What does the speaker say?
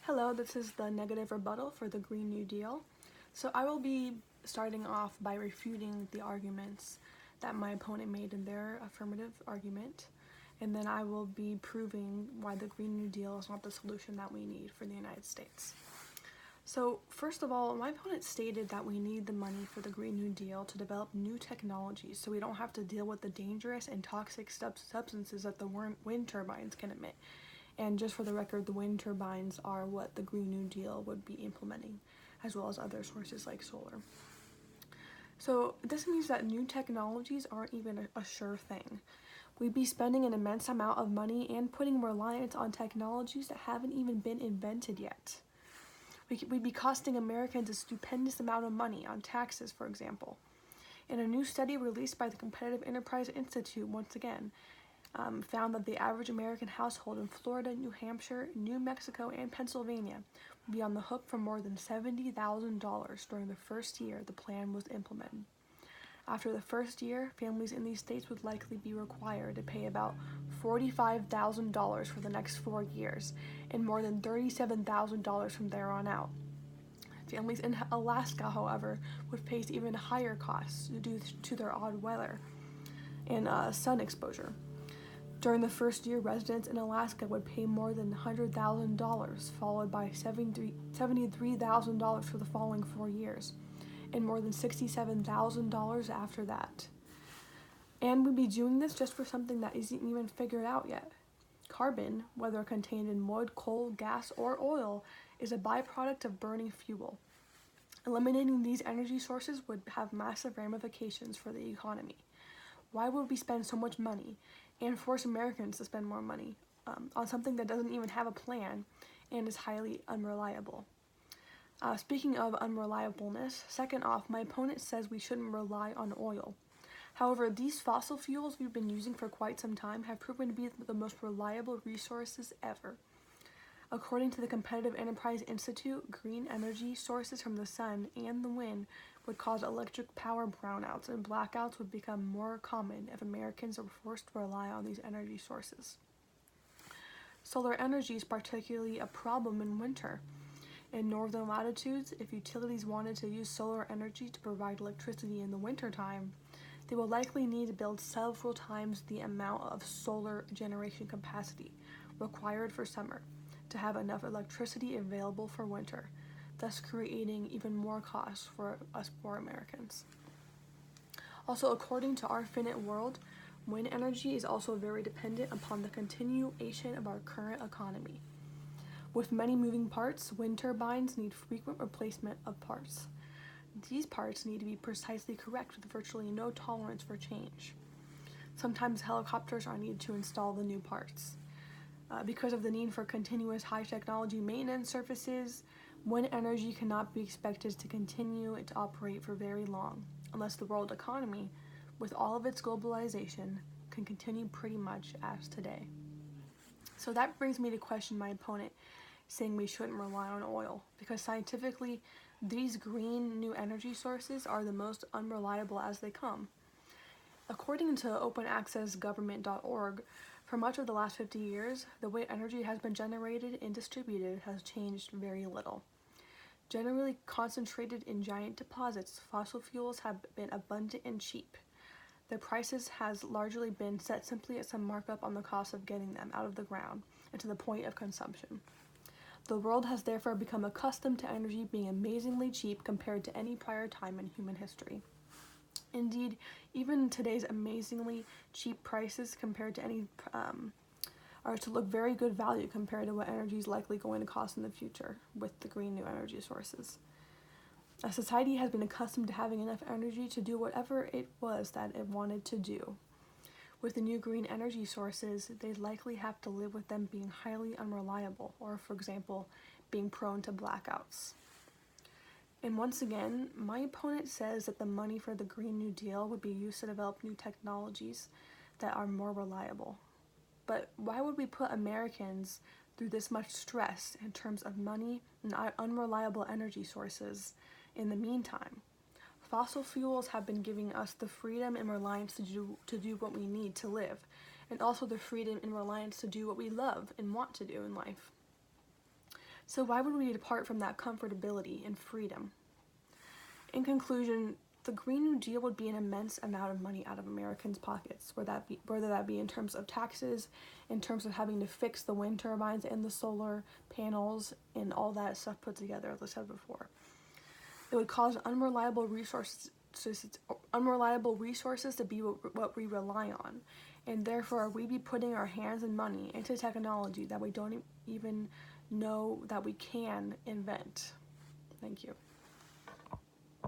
Hello, this is the negative rebuttal for the Green New Deal. So I will be starting off by refuting the arguments that my opponent made in their affirmative argument, and then I will be proving why the Green New Deal is not the solution that we need for the United States. So first of all, my opponent stated that we need the money for the Green New Deal to develop new technologies so we don't have to deal with the dangerous and toxic substances that the wind turbines can emit. And just for the record, the wind turbines are what the Green New Deal would be implementing, as well as other sources like solar. So this means that new technologies aren't even a sure thing. We'd be spending an immense amount of money and putting reliance on technologies that haven't even been invented yet. We'd be costing Americans a stupendous amount of money on taxes, for example. In a new study released by the Competitive Enterprise Institute, once again, found that the average American household in Florida, New Hampshire, New Mexico, and Pennsylvania would be on the hook for more than $70,000 during the first year the plan was implemented. After the first year, families in these states would likely be required to pay about $45,000 for the next 4 years, and more than $37,000 from there on out. Families in Alaska, however, would face even higher costs due to their odd weather and sun exposure. During the first year, residents in Alaska would pay more than $100,000, followed by $73,000 for the following 4 years, and more than $67,000 after that. And we'd be doing this just for something that isn't even figured out yet. Carbon, whether contained in wood, coal, gas, or oil, is a byproduct of burning fuel. Eliminating these energy sources would have massive ramifications for the economy. Why would we spend so much money and force Americans to spend more money on something that doesn't even have a plan and is highly unreliable? Speaking of unreliableness, second off, my opponent says we shouldn't rely on oil. However, these fossil fuels we've been using for quite some time have proven to be the most reliable resources ever. According to the Competitive Enterprise Institute, green energy sources from the sun and the wind would cause electric power brownouts, and blackouts would become more common if Americans were forced to rely on these energy sources. Solar energy is particularly a problem in winter. In northern latitudes, if utilities wanted to use solar energy to provide electricity in the wintertime, they will likely need to build several times the amount of solar generation capacity required for summer to have enough electricity available for winter, thus creating even more costs for us poor Americans. Also, according to our finite world, wind energy is also very dependent upon the continuation of our current economy. With many moving parts, wind turbines need frequent replacement of parts. These parts need to be precisely correct with virtually no tolerance for change. Sometimes helicopters are needed to install the new parts. Because of the need for continuous high-technology maintenance services, wind energy cannot be expected to continue to operate for very long, unless the world economy, with all of its globalization, can continue pretty much as today. So that brings me to question my opponent, saying we shouldn't rely on oil, because scientifically, these green new energy sources are the most unreliable as they come. According to openaccessgovernment.org, for much of the last 50 years, the way energy has been generated and distributed has changed very little. Generally concentrated in giant deposits, fossil fuels have been abundant and cheap. Their prices has largely been set simply at some markup on the cost of getting them out of the ground and to the point of consumption. The world has therefore become accustomed to energy being amazingly cheap compared to any prior time in human history. Indeed, even today's amazingly cheap prices compared to any are to look very good value compared to what energy is likely going to cost in the future with the green new energy sources. A society has been accustomed to having enough energy to do whatever it was that it wanted to do. With the new green energy sources, they'd likely have to live with them being highly unreliable, or for example, being prone to blackouts. And once again, my opponent says that the money for the Green New Deal would be used to develop new technologies that are more reliable. But why would we put Americans through this much stress in terms of money and unreliable energy sources in the meantime? Fossil fuels have been giving us the freedom and reliance to do what we need to live, and also the freedom and reliance to do what we love and want to do in life. So why would we depart from that comfortability and freedom? In conclusion, the Green New Deal would be an immense amount of money out of Americans' pockets, whether that be in terms of taxes, in terms of having to fix the wind turbines and the solar panels and all that stuff put together, as I said before. It would cause unreliable resources to be what we rely on, and therefore we'd be putting our hands and money into technology that we don't even know that we can invent. Thank you.